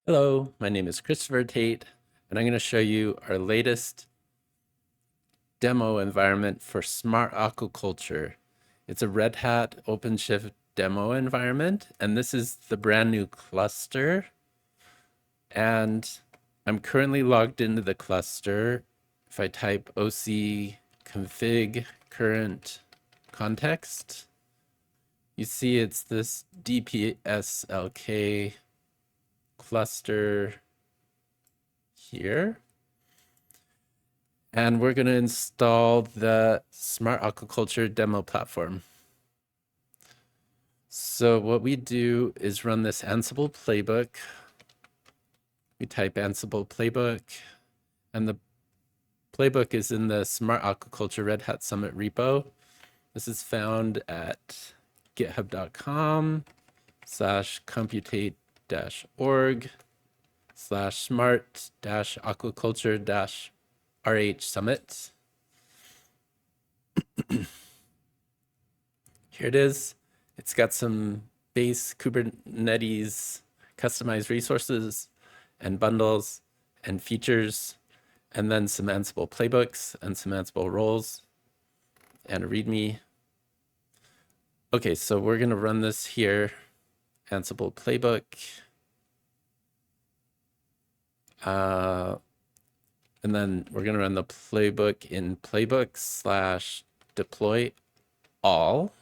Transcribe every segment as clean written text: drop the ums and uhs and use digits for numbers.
Hello, my name is Christopher Tate, and I'm going to show you our latest demo environment for Smart Aquaculture. It's a Red Hat OpenShift demo environment, and this is the brand new cluster. And I'm currently logged into the cluster. If I type OC config current context, you see it's this DPSLK cluster here. And we're going to install the Smart Aquaculture demo platform. So what we do is run this Ansible playbook. We type Ansible playbook, and the playbook is in the Smart Aquaculture Red Hat Summit repo. This is found at github.com/computate-org/smart-aquaculture-RH summit. Here it is. It's got some base Kubernetes customized resources and bundles and features, and then some Ansible playbooks and some Ansible roles and a README. Okay, so we're going to run this here, Ansible playbook. And then we're going to run the playbook in playbook/deploy all.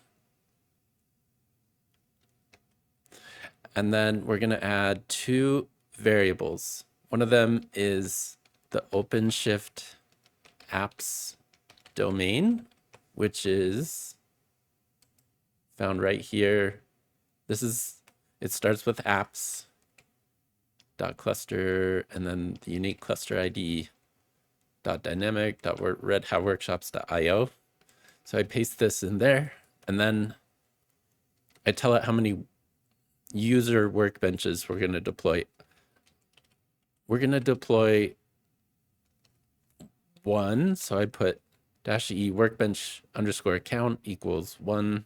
And then we're going to add two variables. One of them is the OpenShift apps domain, which is found right here. It starts with apps.cluster and then the unique cluster ID .dynamic.redhatworkshops.io. So I paste this in there, and then I tell it how many user workbenches we're going to deploy. We're going to deploy one, so I put -e workbench _ count = 1,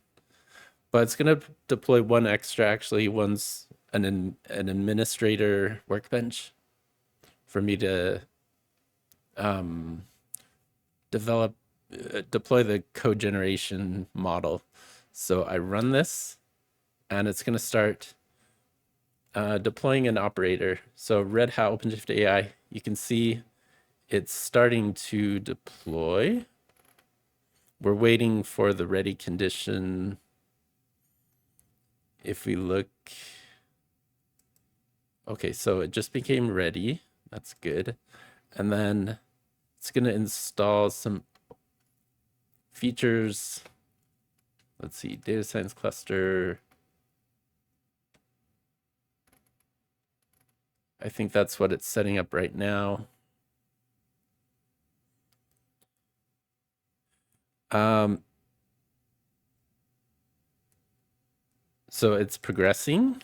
but it's going to deploy one extra. Actually, one's an administrator workbench for me to deploy the code generation model. So I run this, and it's going to start deploying an operator. So Red Hat OpenShift AI, you can see it's starting to deploy. We're waiting for the ready condition. If we look, okay, so it just became ready. That's good. And then it's going to install some features. Let's see, data science cluster. I think that's what it's setting up right now. So it's progressing.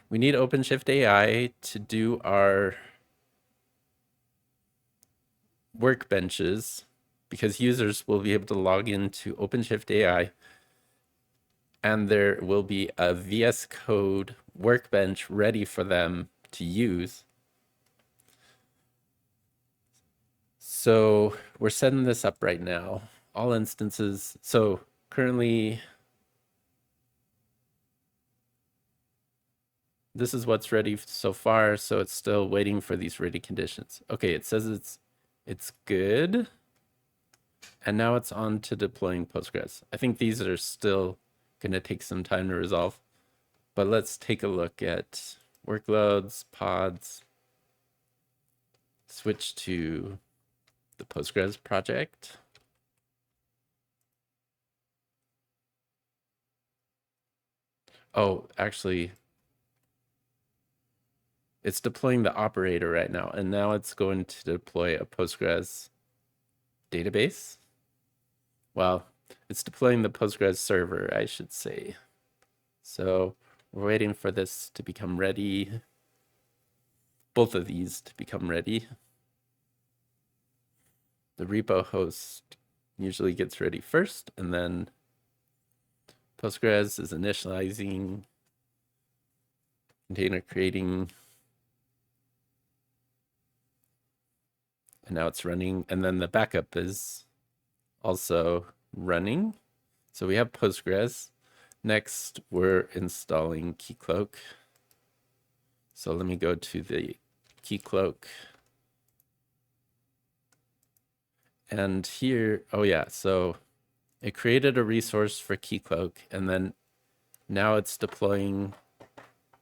We need OpenShift AI to do our workbenches because users will be able to log into OpenShift AI, and there will be a VS Code workbench ready for them to use. So we're setting this up right now. All instances. So currently, this is what's ready so far. So it's still waiting for these ready conditions. Okay, it says it's good. And now it's on to deploying Postgres. I think these are still going to take some time to resolve. But let's take a look at workloads, pods, switch to the Postgres project. Oh, actually, it's deploying the operator right now, and now it's going to deploy a Postgres database. Well, it's deploying the Postgres server, I should say. So we're waiting for this to become ready. Both of these to become ready. The repo host usually gets ready first, and then Postgres is initializing, container creating, and now it's running. And then the backup is also running. So we have Postgres. Next, we're installing Keycloak. So let me go to the Keycloak. And here, oh yeah, so it created a resource for Keycloak, and then now it's deploying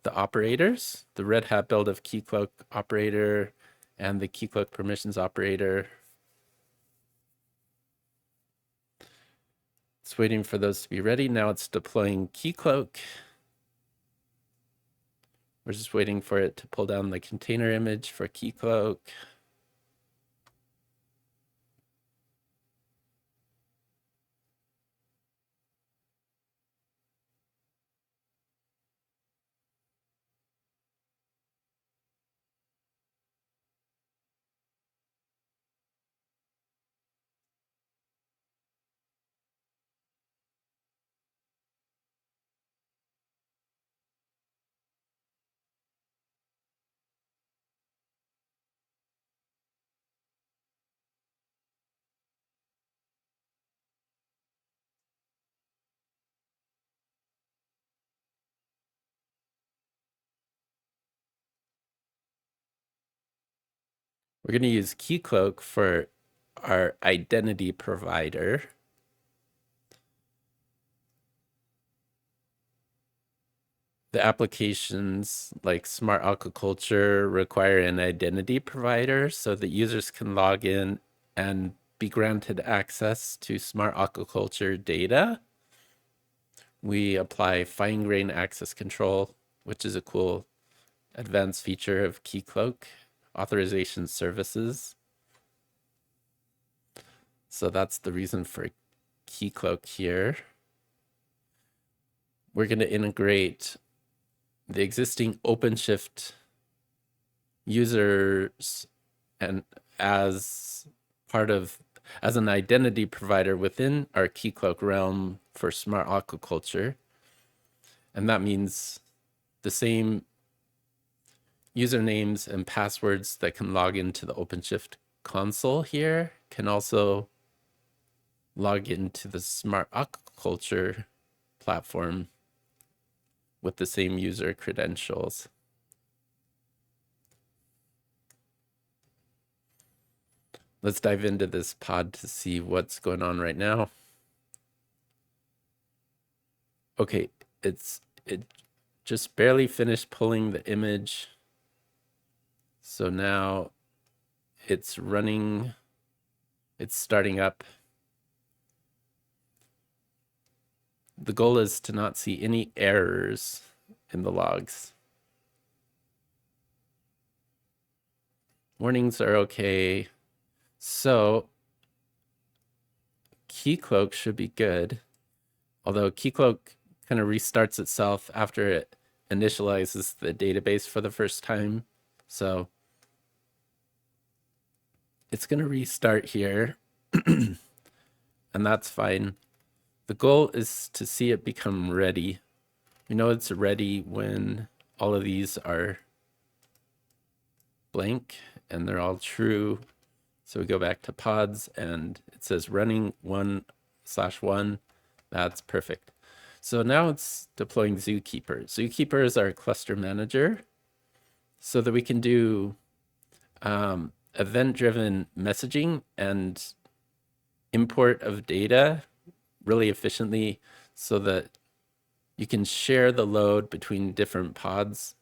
the operators, the Red Hat build of Keycloak operator and the Keycloak permissions operator. It's waiting for those to be ready. Now it's deploying Keycloak. We're just waiting for it to pull down the container image for Keycloak. We're going to use Keycloak for our identity provider. The applications like Smart Aquaculture require an identity provider so that users can log in and be granted access to Smart Aquaculture data. We apply fine-grained access control, which is a cool advanced feature of Keycloak authorization services. So that's the reason for Keycloak here. We're going to integrate the existing OpenShift users and as an identity provider within our Keycloak realm for Smart Aquaculture. And that means the same usernames and passwords that can log into the OpenShift console here can also log into the Smart Aquaculture platform with the same user credentials. Let's dive into this pod to see what's going on right now. Okay, it just barely finished pulling the image. So now it's running, it's starting up. The goal is to not see any errors in the logs. Warnings are okay. So Keycloak should be good. Although Keycloak kind of restarts itself after it initializes the database for the first time. So it's going to restart here, and that's fine. The goal is to see it become ready. We know it's ready when all of these are blank and they're all true. So we go back to pods and it says running 1/1. That's perfect. So now it's deploying Zookeeper. Zookeeper is our cluster manager so that we can do event-driven messaging and import of data really efficiently so that you can share the load between different pods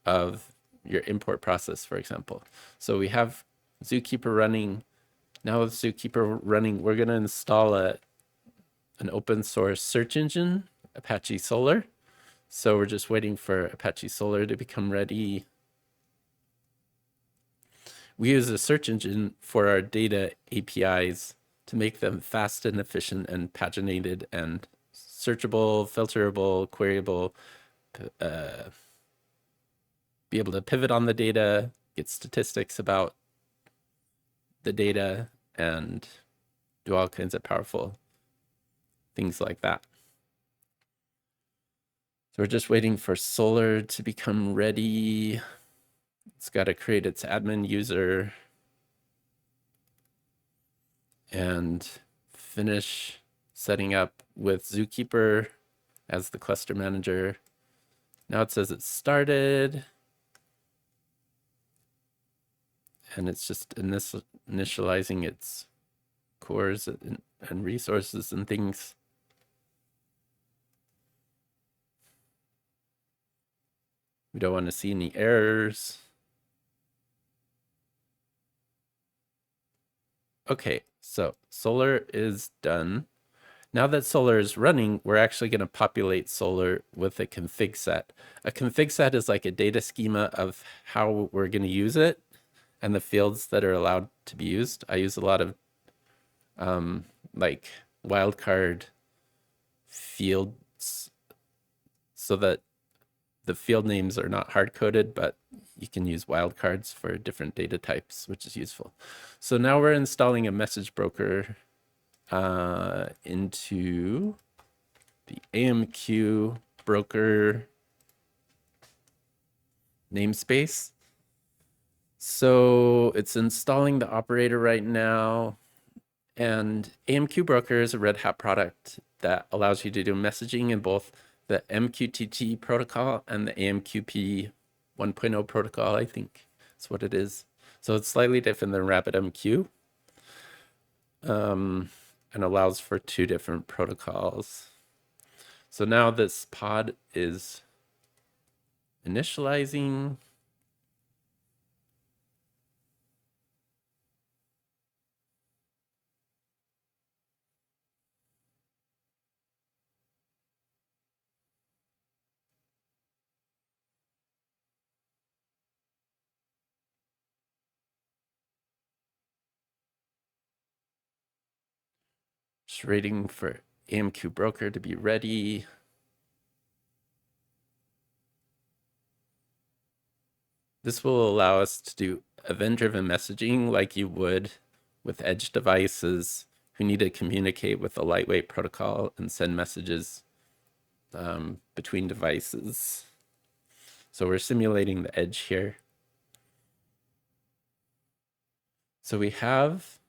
of your import process, for example. So we have Zookeeper running. Now with Zookeeper running, we're going to install an open source search engine, Apache Solr. So we're just waiting for Apache Solr to become ready. We use a search engine for our data APIs to make them fast and efficient and paginated and searchable, filterable, queryable, be able to pivot on the data, get statistics about the data, and do all kinds of powerful things like that. So we're just waiting for Solar to become ready. It's got to create its admin user and finish setting up with Zookeeper as the cluster manager. Now it says it's started. And it's just initializing its cores and resources and things. We don't want to see any errors. Okay, so Solar is done. Now that Solar is running, we're actually going to populate Solar with a config set. A config set is like a data schema of how we're going to use it and the fields that are allowed to be used. I use a lot of like wildcard fields so that the field names are not hard-coded, but you can use wildcards for different data types, which is useful. So now we're installing a message broker into the AMQ broker namespace. So it's installing the operator right now. And AMQ broker is a Red Hat product that allows you to do messaging in both the MQTT protocol and the AMQP 1.0 protocol, I think that's what it is. So it's slightly different than RabbitMQ and allows for 2 different protocols. So now this pod is initializing. Just waiting for AMQ broker to be ready. This will allow us to do event-driven messaging like you would with edge devices who need to communicate with a lightweight protocol and send messages between devices. So we're simulating the edge here. So we have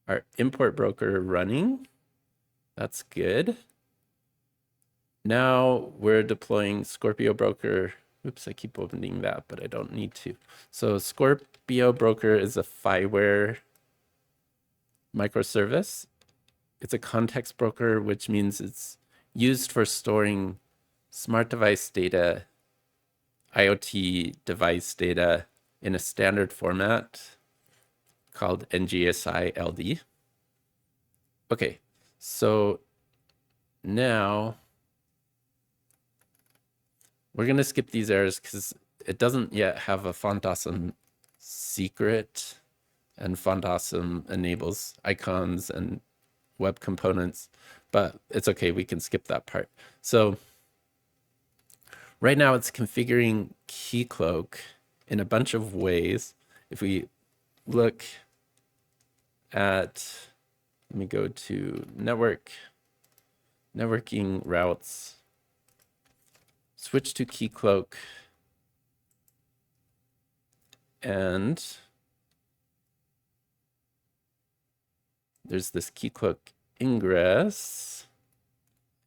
our import broker running. That's good. Now we're deploying Scorpio broker. Oops, I keep opening that, but I don't need to. So Scorpio broker is a FIWARE microservice. It's a context broker, which means it's used for storing smart device data, IoT device data in a standard format called NGSI LD. Okay, so now we're going to skip these errors because it doesn't yet have a font awesome secret, and font awesome enables icons and web components, but it's okay, we can skip that part. So right now it's configuring Keycloak in a bunch of ways. If we look at, let me go to networking routes, switch to Keycloak, and there's this Keycloak ingress,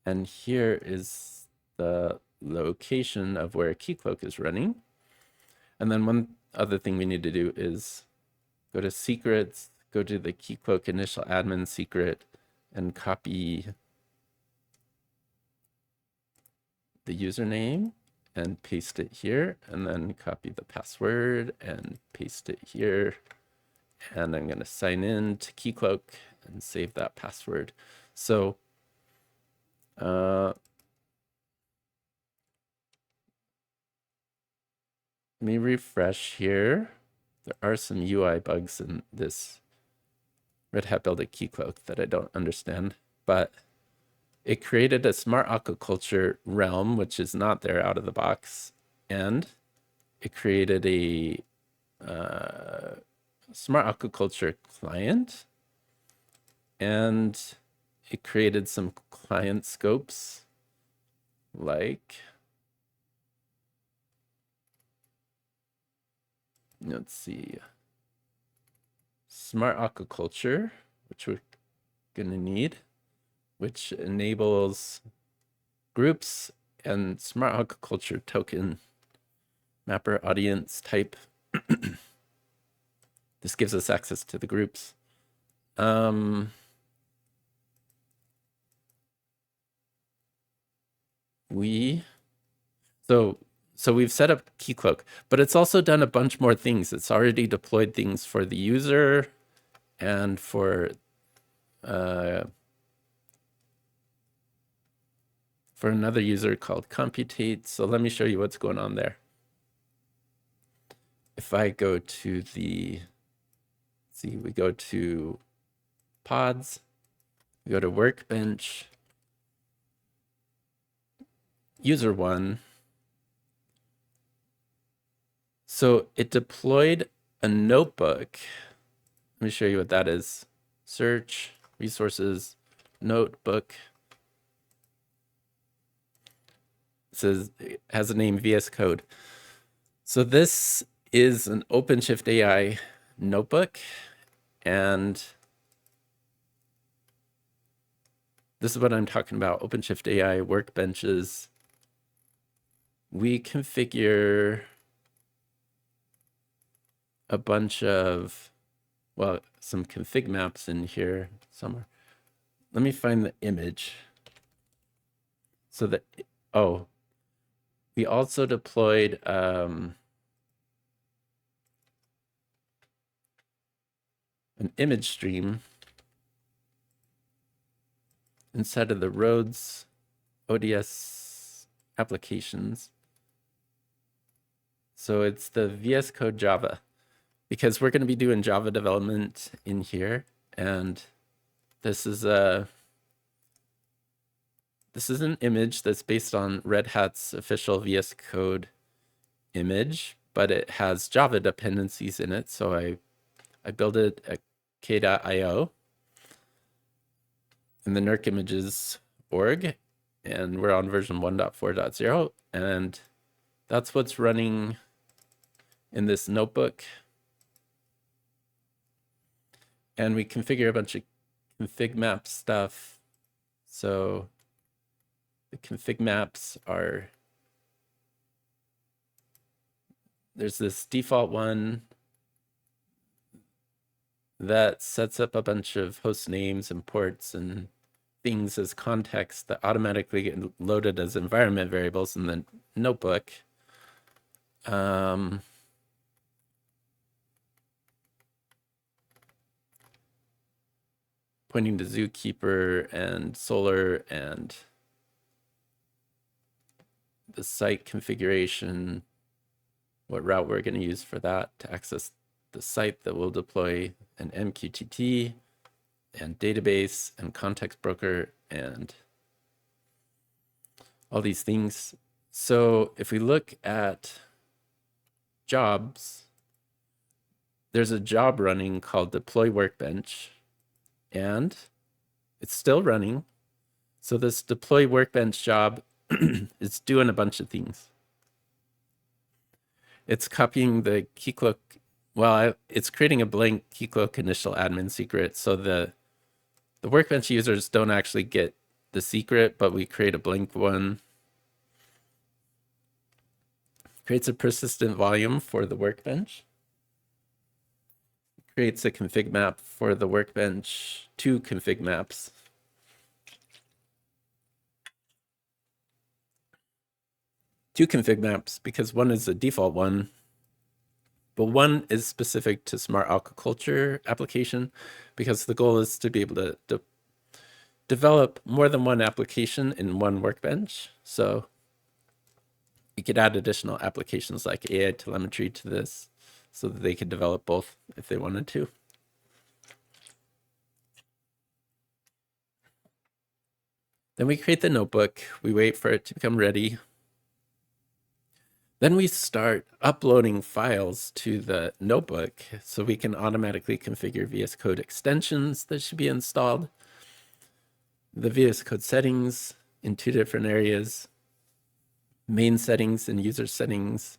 and here is the location of where Keycloak is running. And then one other thing we need to do is go to secrets, go to the Keycloak initial admin secret, and copy the username and paste it here, and then copy the password and paste it here. And I'm going to sign in to Keycloak and save that password. So let me refresh here. There are some UI bugs in this Red Hat Build a Keycloak that I don't understand, but it created a Smart Aquaculture realm, which is not there out of the box, and it created a Smart Aquaculture client, and it created some client scopes like, let's see, Smart Aquaculture, which we're going to need, which enables groups and Smart Aquaculture token mapper audience type. This gives us access to the groups. So we've set up Keycloak, but it's also done a bunch more things. It's already deployed things for the user and for another user called Computate. So let me show you what's going on there. If I go to we go to pods, we go to Workbench, user one. So it deployed a notebook. Let me show you what that is. Search, resources, notebook. It says it has a name VS Code. So this is an OpenShift AI notebook, and this is what I'm talking about. OpenShift AI workbenches. We configure a bunch of, well, some config maps in here somewhere. Let me find the image. So that, oh, we also deployed an image stream inside of the roads ODS applications. So it's the VS Code Java, because we're going to be doing Java development in here, and this is an image that's based on Red Hat's official VS Code image, but it has Java dependencies in it. So I built it at k.io in the NERC images org, and we're on version 1.4.0, and that's what's running in this notebook. And we configure a bunch of config map stuff. So the config maps are, there's this default one that sets up a bunch of host names and ports and things as context that automatically get loaded as environment variables in the notebook. Pointing to Zookeeper and Solar and the site configuration, what route we're going to use for that to access the site that will deploy an MQTT and database and context broker and all these things. So if we look at jobs, there's a job running called deploy workbench, and it's still running. So this deploy workbench job is doing a bunch of things. It's copying the Keycloak. Well, it's creating a blank Keycloak initial admin secret. So the workbench users don't actually get the secret, but we create a blank one. Creates a persistent volume for the workbench. Creates a config map for the workbench, 2 config maps. Two config maps, because one is a default one, but one is specific to Smart Aquaculture application, because the goal is to be able to develop more than one application in one workbench. So you could add additional applications like AI telemetry to this so that they could develop both if they wanted to. Then we create the notebook. We wait for it to become ready. Then we start uploading files to the notebook so we can automatically configure VS Code extensions that should be installed. The VS Code settings in 2 different areas. main settings and user settings,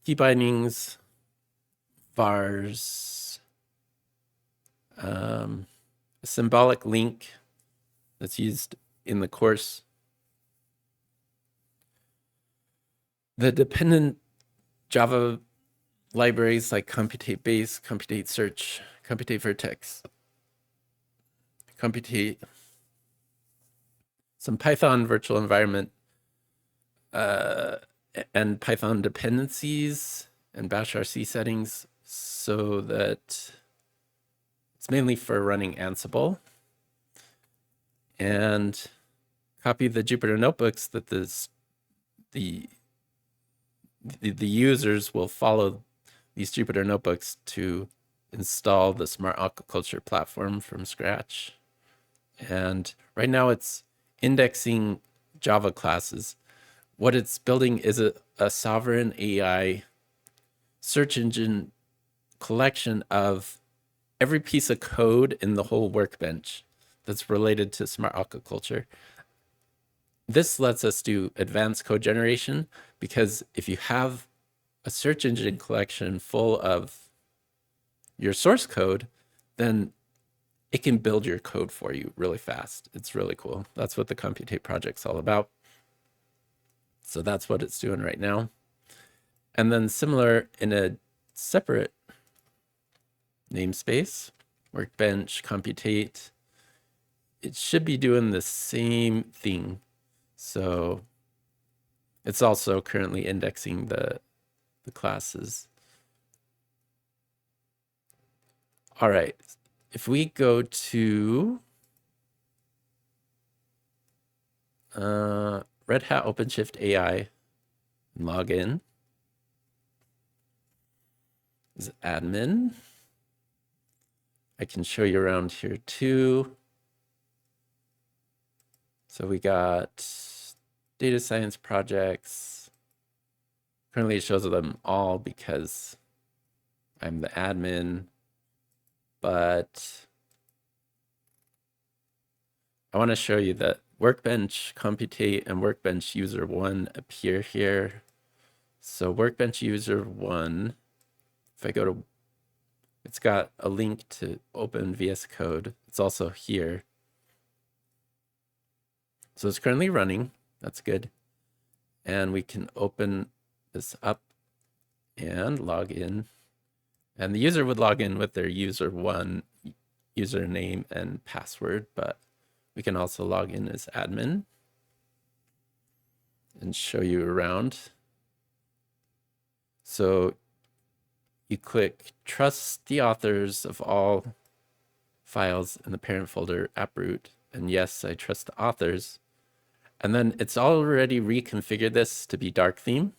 key bindings, vars, a symbolic link that's used in the course, the dependent Java libraries like computate base, computate search, computate vertex, computate, some Python virtual environment, and Python dependencies and bash RC settings, so that it's mainly for running Ansible. And copy the Jupyter notebooks that the users will follow these Jupyter notebooks to install the Smart Aquaculture platform from scratch. And right now it's indexing Java classes. What it's building is a sovereign AI search engine collection of every piece of code in the whole workbench that's related to Smart Aquaculture. This lets us do advanced code generation, because if you have a search engine collection full of your source code, then it can build your code for you really fast. It's really cool. That's what the Computate project's all about. So that's what it's doing right now. And then similar in a separate namespace, workbench, computate, it should be doing the same thing. So it's also currently indexing the classes. All right, if we go to Red Hat OpenShift AI and log in as admin, I can show you around here too. So we got data science projects. Currently it shows them all because I'm the admin, but I want to show you that Workbench Computate and Workbench User 1 appear here. So Workbench User 1, if I go to, it's got a link to open VS Code. It's also here. So it's currently running. That's good. And we can open this up and log in. And the user would log in with their user 1 username and password, but we can also log in as admin and show you around. So you click trust the authors of all files in the parent folder AppRoot. And yes, I trust the authors. And then it's already reconfigured this to be dark theme.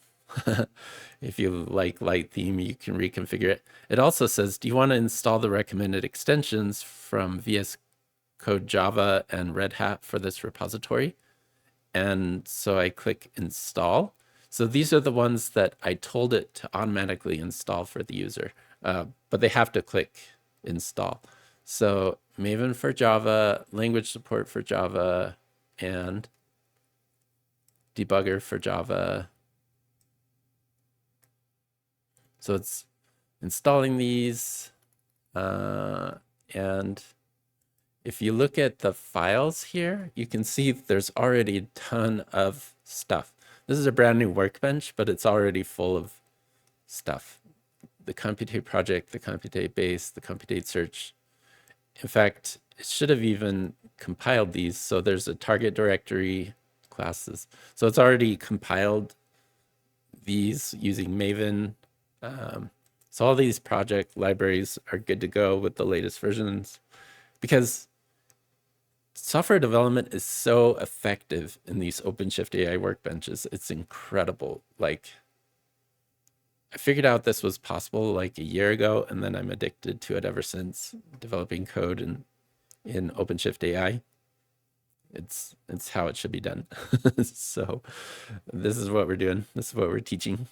If you like light theme, you can reconfigure it. It also says, do you want to install the recommended extensions from VS Code Java and Red Hat for this repository? And so I click install. So these are the ones that I told it to automatically install for the user, but they have to click install. So Maven for Java, language support for Java, and debugger for Java. So it's installing these, and if you look at the files here, you can see there's already a ton of stuff. This is a brand new workbench, but it's already full of stuff. The Computate project, the Computate base, the Computate search. In fact, it should have even compiled these. So there's a target directory classes. So it's already compiled these using Maven. So all these project libraries are good to go with the latest versions, because software development is so effective in these OpenShift AI workbenches. It's incredible. Like, I figured out this was possible like a year ago, and then I'm addicted to it ever since, developing code in OpenShift AI. It's how it should be done. So this is what we're doing. This is what we're teaching.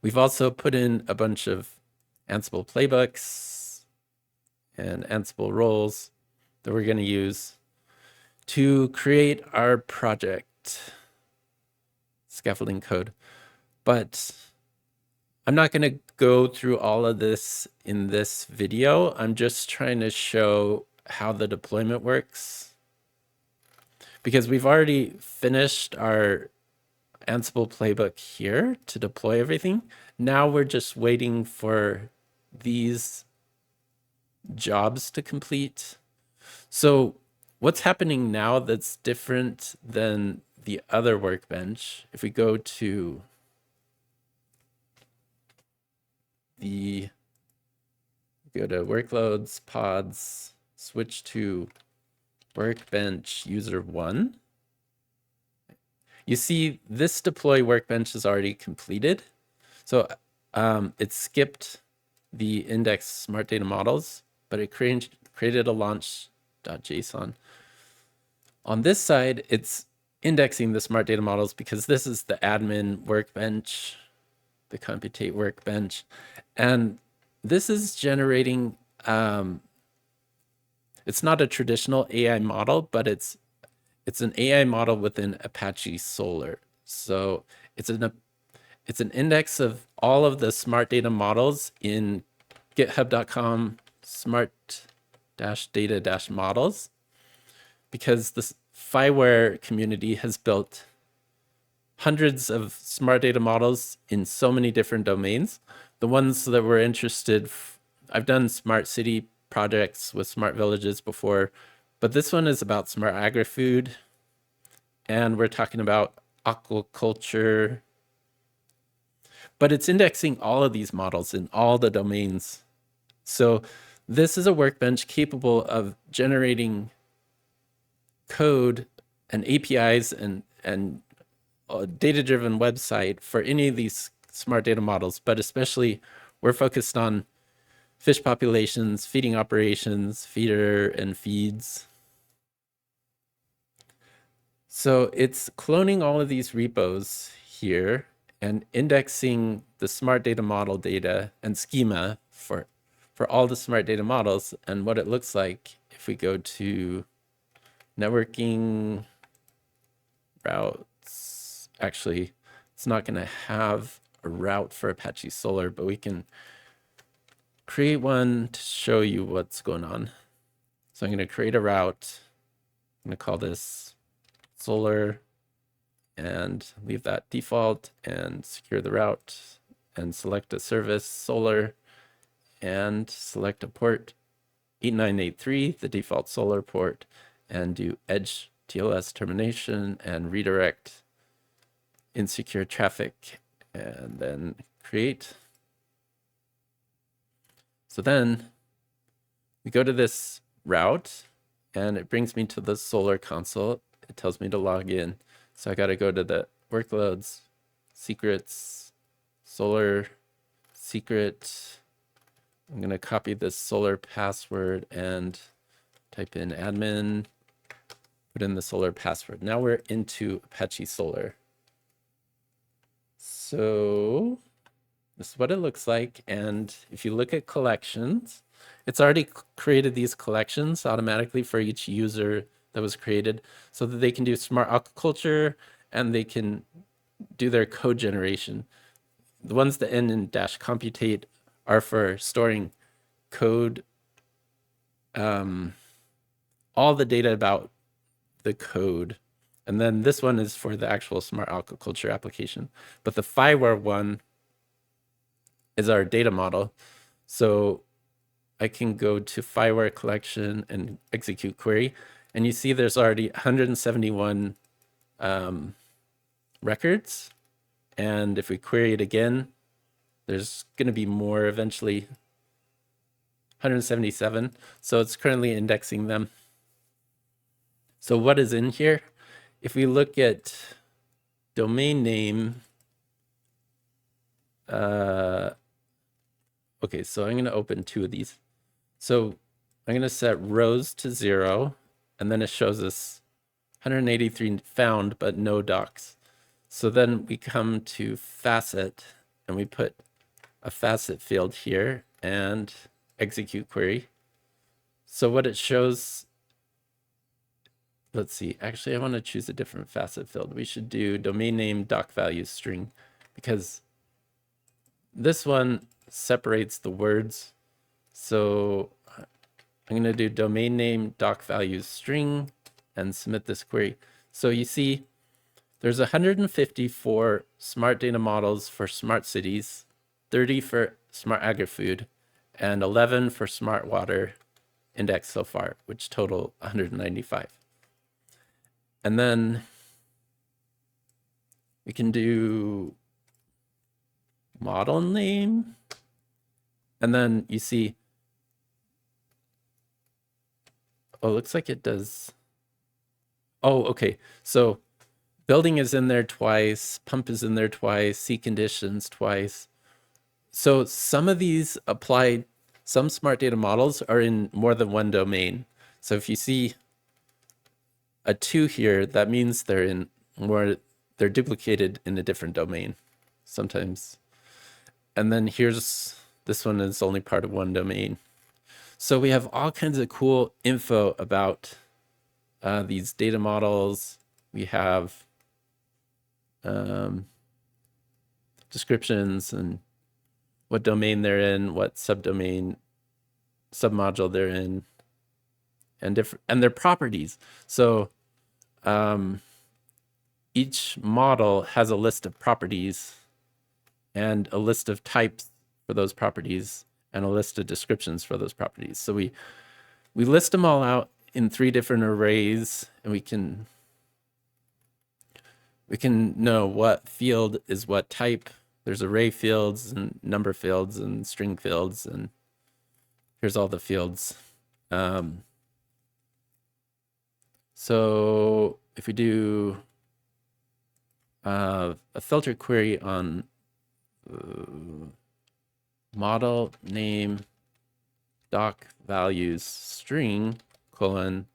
We've also put in a bunch of Ansible playbooks and Ansible roles that we're going to use to create our project. scaffolding code. But I'm not going to go through all of this in this video. I'm just trying to show how the deployment works, because we've already finished our Ansible playbook here to deploy everything. Now we're just waiting for these jobs to complete. So what's happening now that's different than the other workbench? If we go to workloads, pods, switch to workbench user 1. You see this deploy workbench is already completed. So it skipped the index smart data models, but it created a launch.json. On this side, it's indexing the smart data models because this is the admin workbench, the computate workbench. And this is generating, it's not a traditional AI model, but it's an AI model within Apache Solr. So it's an index of all of the smart data models in github.com smart-data-models, because the FIWARE community has built hundreds of smart data models in so many different domains. The ones that we're interested, I've done smart city projects with smart villages before, but this one is about smart agri-food, and we're talking about aquaculture. But it's indexing all of these models in all the domains. So this is a workbench capable of generating code and APIs and a data-driven website for any of these smart data models, but especially we're focused on fish populations, feeding operations, feeder and feeds. So it's cloning all of these repos here and indexing the smart data model data and schema for all the smart data models. And what it looks like if we go to networking routes, actually, it's not going to have a route for Apache Solr, but we can create one to show you what's going on. So I'm going to create a route. I'm going to call this Solr and leave that default and secure the route and select a service Solr and select a port 8983, the default Solr port, and do edge TLS termination and redirect insecure traffic and then create. So then we go to this route and it brings me to the Solr console. It tells me to log in. So I got to go to the workloads, secrets, Solr secret. I'm going to copy this Solr password and type in admin, put in the Solr password. Now we're into Apache Solr. So this is what it looks like. And if you look at collections, it's already created these collections automatically for each user that was created so that they can do smart aquaculture and they can do their code generation. The ones that end in -computate are for storing code, all the data about the code. And then this one is for the actual smart aquaculture application. But the FIWARE one is our data model. So I can go to FIWARE collection and execute query. And you see there's already 171 records. And if we query it again, there's going to be more eventually, 177. So it's currently indexing them. So what is in here? If we look at domain name, okay, so I'm going to open two of these. So I'm going to set rows to 0, and then it shows us 183 found, but no docs. So then we come to facet, and we put a facet field here and execute query. So what it shows let's see. Actually, I want to choose a different facet field. We should do domain name doc values string, because this one separates the words. So I'm going to do domain name doc values string and submit this query. So you see there's 154 smart data models for smart cities, 30 for smart agri-food, and 11 for smart water indexed so far, which total 195. And then we can do model name. And then you see, oh, looks like it does. Oh, okay. So building is in there twice, pump is in there twice, C conditions twice. So some of these apply, some smart data models are in more than one domain. So if you see a 2 here, that means they're in more, they're duplicated in a different domain sometimes. And then here's, this one is only part of one domain. So we have all kinds of cool info about these data models. We have descriptions and what domain they're in, what subdomain, submodule they're in, and their properties. So each model has a list of properties and a list of types for those properties and a list of descriptions for those properties. So we list them all out in 3 different arrays, and we can know what field is what type. There's array fields and number fields and string fields, and here's all the fields. So if we do a filter query on model name doc values string colon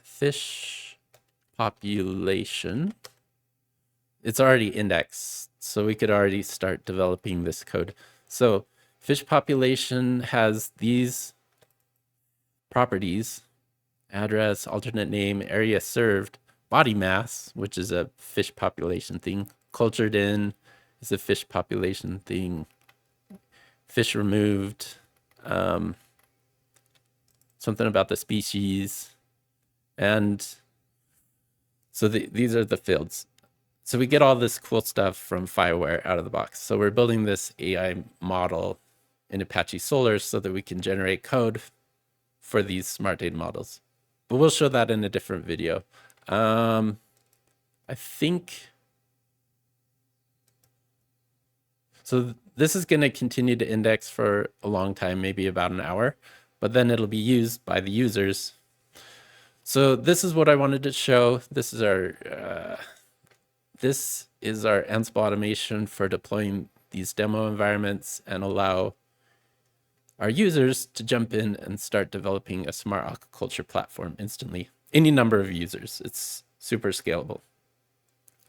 fish population, it's already indexed, so we could already start developing this code. So fish population has these properties: address, alternate name, area served, body mass, which is a fish population thing, cultured in is a fish population thing, fish removed, something about the species, and so these are the fields. So we get all this cool stuff from FIWARE out of the box. So we're building this AI model in Apache Solr so that we can generate code for these smart data models. But we'll show that in a different video. I think, so this is going to continue to index for a long time, maybe about an hour, but then it'll be used by the users. So this is what I wanted to show. This is our Ansible automation for deploying these demo environments and allow our users to jump in and start developing a smart aquaculture platform instantly. Any number of users. It's super scalable.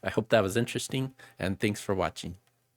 I hope that was interesting, and thanks for watching.